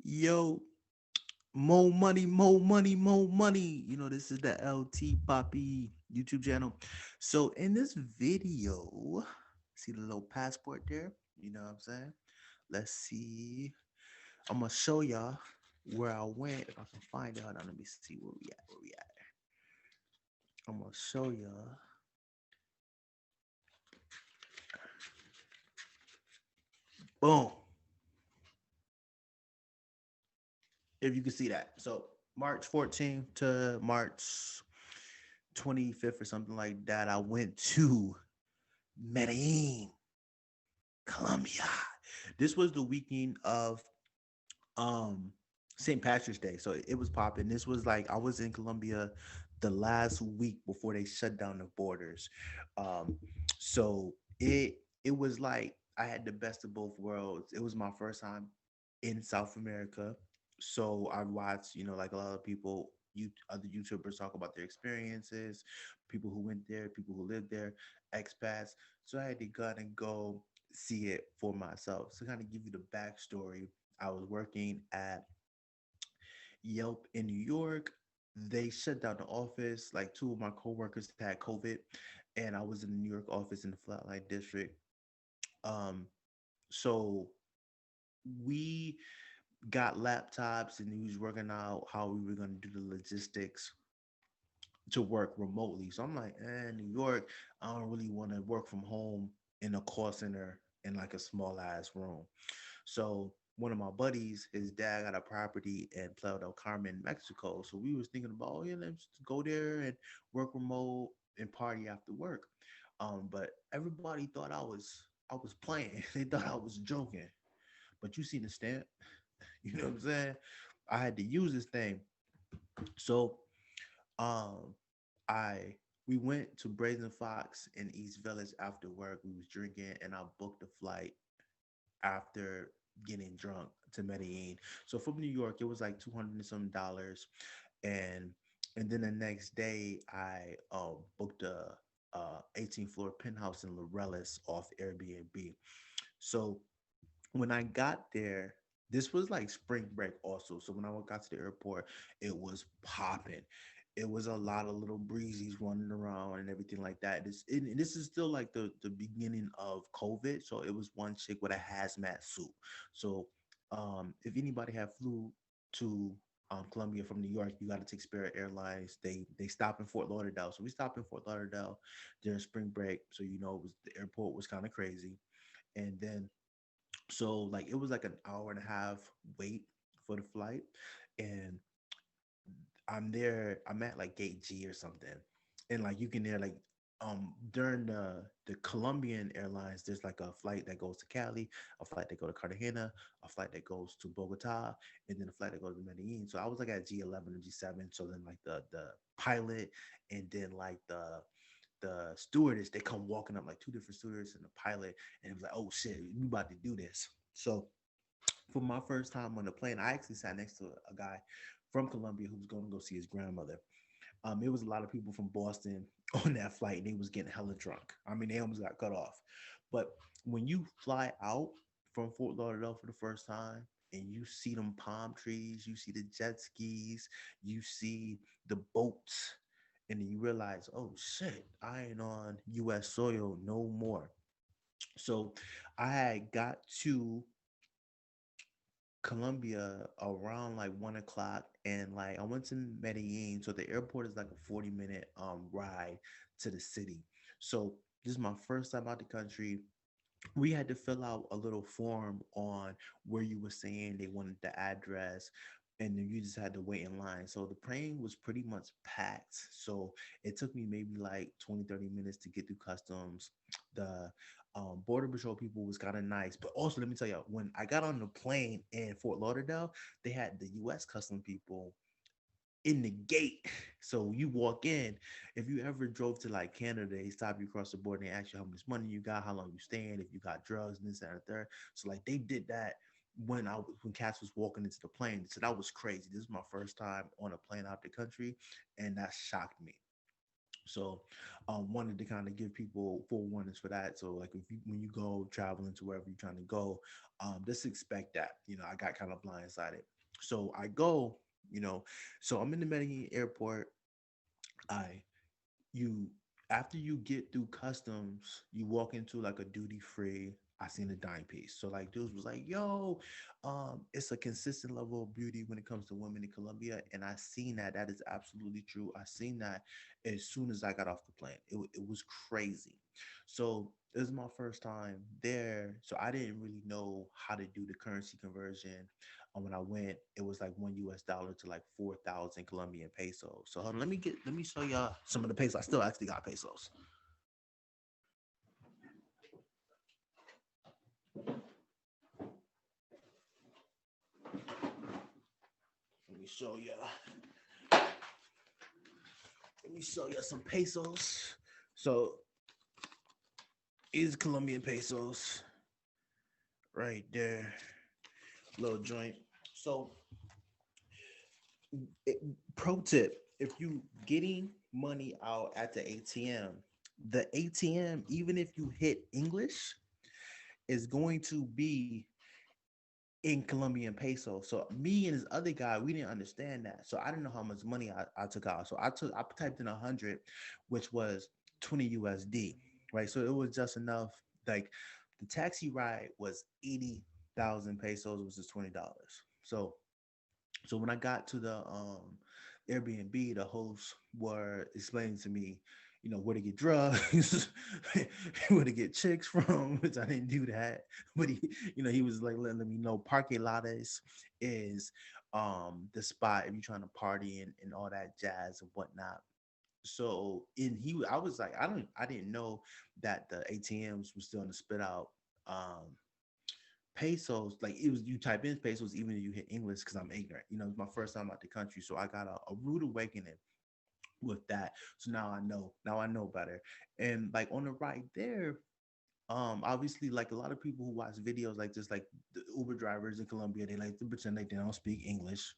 Yo, more money, more money, more money. This is the LT Poppy YouTube channel. So in this video, see the little passport there? You know what I'm saying? Let's see. I'm gonna show y'all where I went. If I can find it. Hold on, let me see where we at. Where we at? I'm gonna show y'all. Boom. If you can see that. So March 14th to March 25th or something like that, I went to Medellin, Colombia. This was the weekend of um St. Patrick's Day. So it was popping. This was like I was in Colombia the last week before they shut down the borders. Um so it was like I had the best of both worlds. It was my first time in South America. So I watched, like a lot of people, other YouTubers talk about their experiences, people who went there, people who lived there, expats. So I had to go see it for myself. So kind of give you the backstory. I was working at Yelp in New York. They shut down the office. Like two of my coworkers had COVID, and I was in the New York office in the Flatline district. Um, so we got laptops and we was working out how we were going to do the logistics to work remotely. So I'm like, New York, I don't really want to work from home in a call center in like a small ass room. So one of my buddies, his dad got a property in Playa del Carmen, Mexico. So we was thinking about, oh yeah, let's go there and work remote and party after work. But everybody thought I was playing. They thought I was joking. But you seen the stamp, you know what I'm saying? I had to use this thing. So um I we went to Brazen Fox in East Village after work. We was drinking and I booked a flight after getting drunk to Medellin. So from New York, it was like 200 and some dollars. And and then the next day I booked a 18th floor penthouse in Laureles off Airbnb. So when I got there, this was like spring break also. So when I got to the airport, it was popping. It was a lot of little breezes running around and everything like that. This is still like the beginning of COVID. So it was one chick with a hazmat suit. So if anybody had flew to Colombia from New York, you got to take Spirit Airlines. They stop in Fort Lauderdale. So we stopped in Fort Lauderdale during spring break. So it was the airport was kind of crazy. And then like it was like an hour and a half wait for the flight, and I'm at like gate G or something, and like you can hear like during the Colombian Airlines, there's like a flight that goes to Cali, a flight that goes to Cartagena, a flight that goes to Bogota, and then a flight that goes to Medellin. So I was like at G11 or G7. So then like the pilot and then like the stewardess, they come walking up like two different stewardess and the pilot, and it was like, oh shit, we about to do this. So for my first time on the plane, I actually sat next to a guy from Colombia who was going to go see his grandmother. It was a lot of people from Boston on that flight, and they was getting hella drunk. I mean, they almost got cut off. But when you fly out from Fort Lauderdale for the first time, and you see them palm trees, you see the jet skis, you see the boats, and then you realize, oh shit, I ain't on U.S. soil no more. So I had got to Colombia around like 1 o'clock, and like I went to Medellin. So the airport is like a 40-minute ride to the city. So this is my first time out the country. We had to fill out a little form on where you were saying they wanted the address, and then you just had to wait in line. So the plane was pretty much packed. So it took me maybe like 20, 30 minutes to get through customs. The border patrol people was kind of nice, but also let me tell you, when I got on the plane in Fort Lauderdale, they had the U.S. custom people in the gate. So you walk in. If you ever drove to like Canada, they stop you across the border and they ask you how much money you got, how long you staying, if you got drugs and this that, and the third. So like they did that when Cass was walking into the plane. So that was crazy. This is my first time on a plane out the country, and that shocked me. So wanted to kind of give people forewarnings for that. So like if you when you go traveling to wherever you're trying to go, just expect that. I got kind of blindsided. So I go, you know, so I'm in the Medellin airport. I you After you get through customs, you walk into like a duty free. I seen a dime piece. So like dudes was like, yo, it's a consistent level of beauty when it comes to women in Colombia. And I seen that. That is absolutely true. I seen that as soon as I got off the plane. It was crazy. So it was my first time there. So I didn't really know how to do the currency conversion. When I went, it was like $1 to like 4,000 Colombian pesos. So hold on, let me show y'all some of the pesos. I still actually got pesos. Let me show y'all. Let me show you some pesos. So these Colombian pesos right there, little joint. So it, pro tip: if you getting money out at the ATM, even if you hit English, is going to be in Colombian peso. So me and this other guy, we didn't understand that. So I didn't know how much money I took out. So I typed in 100, which was 20 USD, right? So it was just enough. Like the taxi ride was 80,000 pesos, which is $20. So when I got to the Airbnb, the hosts were explaining to me, where to get drugs, where to get chicks from, which I didn't do that. But he was like letting me know Parque Lattes is the spot if you're trying to party and all that jazz and whatnot. So I was like, I didn't know that the ATMs were still in the spit out pesos. Like it was, you type in pesos even if you hit English, because I'm ignorant. It's my first time out the country, so I got a rude awakening with that. So now I know better. And like on the right there, obviously, like a lot of people who watch videos like this, like the Uber drivers in Colombia, they like to pretend like they don't speak English.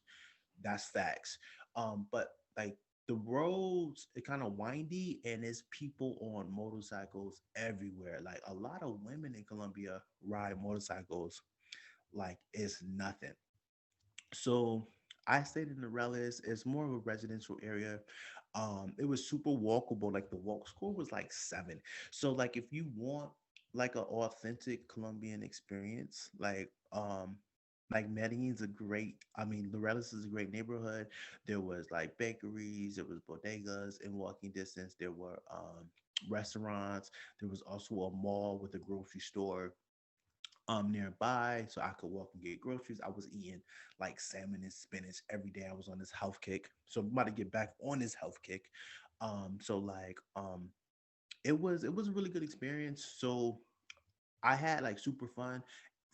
That's facts. But like the roads, it kind of windy, and there's people on motorcycles everywhere. Like a lot of women in Colombia ride motorcycles like it's nothing. So I stayed in the Relish. It's more of a residential area. It was super walkable. Like the walk score was like 7. So like if you want like an authentic Colombian experience, like Medellin's a great. I mean, Lorelis is a great neighborhood. There was like bakeries, there was bodegas in walking distance. There were restaurants. There was also a mall with a grocery store nearby, so I could walk and get groceries. I was eating like salmon and spinach every day. I was on this health kick, so I'm about to get back on this health kick. So like it was a really good experience. So I had like super fun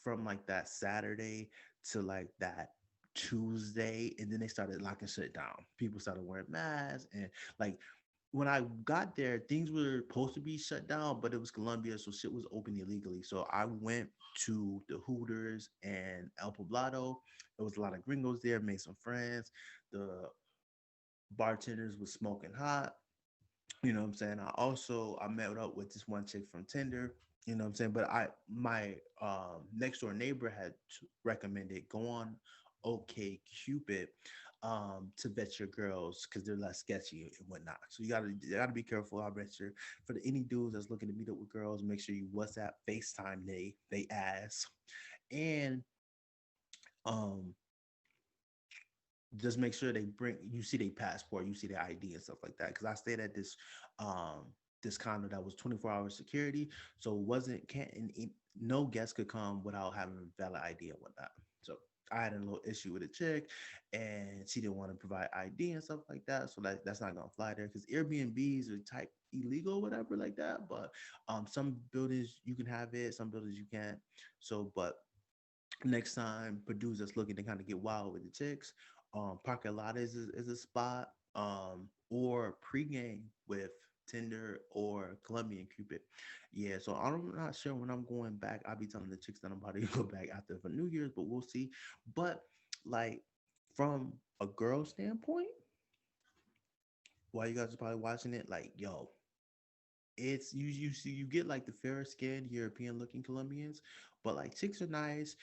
from like that Saturday to like that Tuesday, and then they started locking shit down. People started wearing masks, and like when I got there, things were supposed to be shut down, but it was Colombia, so shit was open illegally. So I went to the Hooters and El Poblado. There was a lot of gringos there, made some friends. The bartenders was smoking hot. You know what I'm saying? I met up with this one chick from Tinder. You know what I'm saying? But I my next door neighbor had recommended go on OK Cupid to vet your girls because they're less sketchy and whatnot. So you gotta be careful. I bet you for any dudes that's looking to meet up with girls, make sure you WhatsApp, FaceTime they ass, and um just make sure they bring you see their passport, you see their ID and stuff like that. Because I stayed at this condo that was 24-hour security, so it wasn't can't and no guest could come without having a valid ID and whatnot. So I had a little issue with a chick, and she didn't want to provide ID and stuff like that. So that's not gonna fly there because Airbnbs are type illegal, whatever like that. But some buildings you can have it, some buildings you can't. So, but next time producers looking to kind of get wild with the chicks, Parque is a spot, or pregame with Tinder or Colombian Cupid. Yeah, so I'm not sure when I'm going back. I'll be telling the chicks that I'm about to go back after for New Year's, but we'll see. But like from a girl standpoint, while you guys are probably watching it, like, yo, it's you see you get like the fairer skinned European looking Colombians, but like chicks are nice.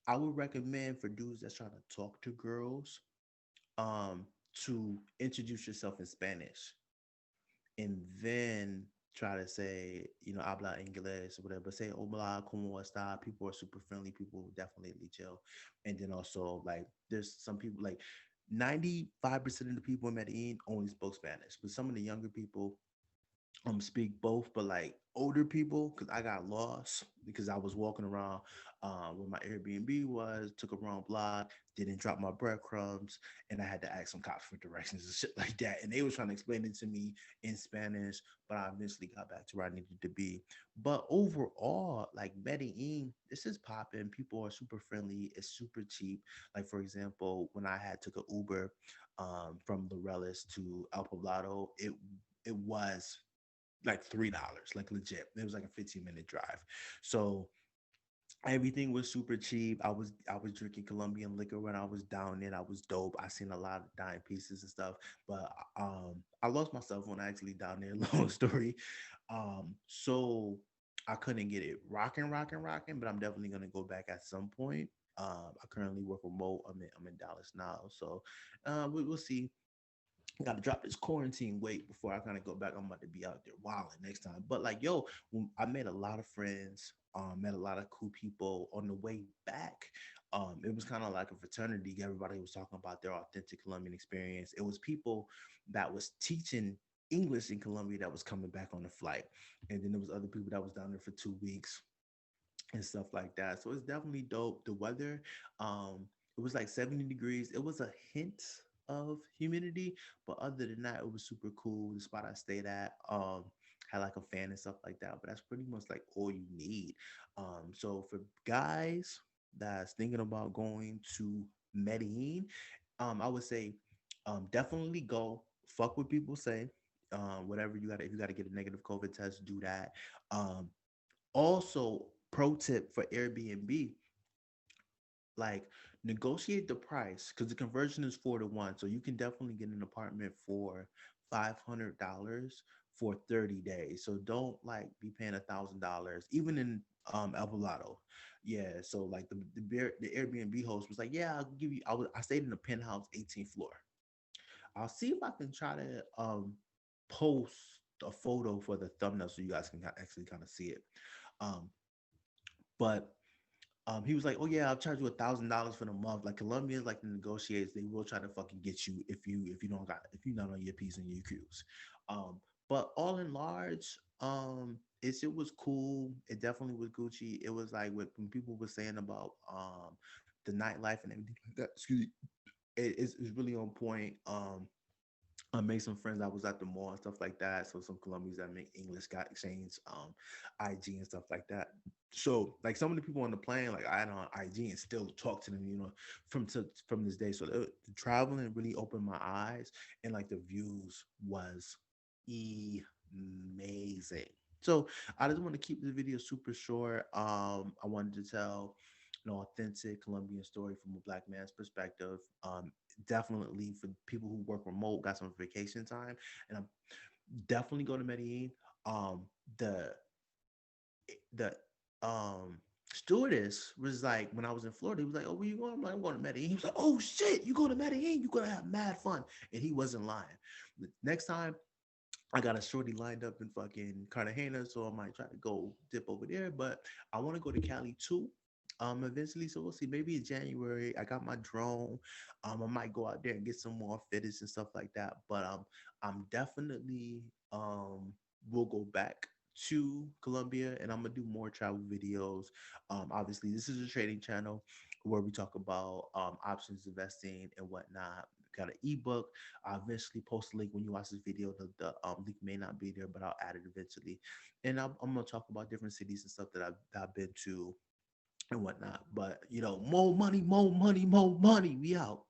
I would recommend for dudes that's trying to talk to girls, um, to introduce yourself in Spanish and then try to say, habla inglés or whatever. Say hola, como está. People are super friendly. People will definitely chill. And then also, like, there's some people, like, 95% of the people in Medellin only spoke Spanish, but some of the younger people speak both, but like older people, because I got lost because I was walking around where my Airbnb was, took a wrong block, didn't drop my breadcrumbs, and I had to ask some cops for directions and shit like that. And they were trying to explain it to me in Spanish, but I eventually got back to where I needed to be. But overall, like Medellin, this is popping. People are super friendly. It's super cheap. Like for example, when I had took an Uber from Laureles to El Poblado, it was like $3, like legit. It was like a 15-minute drive. So everything was super cheap. I was drinking Colombian liquor when I was down there. I was dope. I seen a lot of dime pieces and stuff. But I lost my cell phone actually down there. Long story. So I couldn't get it rocking, but I'm definitely gonna go back at some point. I currently work remote. I'm in Dallas now. So we'll see. Got to drop this quarantine weight before I kind of go back. I'm about to be out there wilding next time. But like, yo, I made a lot of friends, met a lot of cool people on the way back. It was kind of like a fraternity. Everybody was talking about their authentic Colombian experience. It was people that was teaching English in Colombia that was coming back on the flight, and then there was other people that was down there for 2 weeks and stuff like that. So it's definitely dope. The weather, it was like 70 degrees. It was a hint of humidity, but other than that, it was super cool. The spot I stayed at, had like a fan and stuff like that. But that's pretty much like all you need. So for guys that's thinking about going to Medellin, I would say, definitely go. Fuck what people say. Whatever you got, if you got to get a negative COVID test, do that. Um, Also, pro tip for Airbnb, like negotiate the price because the conversion is 4 to 1. So you can definitely get an apartment for $500 for 30 days. So don't like be paying $1,000, even in El Poblado. Yeah. So like the Airbnb host was like, yeah, I'll give you I stayed in a penthouse 18th floor. I'll see if I can try to post a photo for the thumbnail so you guys can actually kind of see it. Um, but he was like, "Oh yeah, I'll charge you $1,000 for the month." Like Colombians like to negotiate; they will try to fucking get you if you don't got if you're not on your P's and your Q's. Um, but all in large, it was cool. It definitely was Gucci. It was like what when people were saying about the nightlife and everything like that. Excuse me, it's really on point. I made some friends. I was at the mall and stuff like that. So some Colombians that make English got exchanged IG and stuff like that. So like some of the people on the plane, like I had on IG and still talk to them, from this day. So the traveling really opened my eyes, and like the views was amazing. So I just want to keep the video super short. I wanted to tell an authentic Colombian story from a black man's perspective. Definitely for people who work remote, got some vacation time, and I'm definitely going to Medellin. Um, the the stewardess was like, when I was in Florida, he was like, "Oh, where you going?" I'm like, "I'm going to Medellin." He was like, "Oh shit, you going to Medellin? You're gonna have mad fun." And he wasn't lying. The next time I got a shorty lined up in fucking Cartagena, so I might try to go dip over there. But I want to go to Cali too. Eventually, so we'll see. Maybe in January. I got my drone. I might go out there and get some more fitteds and stuff like that. But I'm definitely will go back to Colombia, and I'm gonna do more travel videos. Obviously, this is a trading channel where we talk about options investing and whatnot. Got an ebook. I'll eventually post a link when you watch this video. The link may not be there, but I'll add it eventually. And I'm gonna talk about different cities and stuff that I've been to and whatnot. But more money, more money, more money. We out.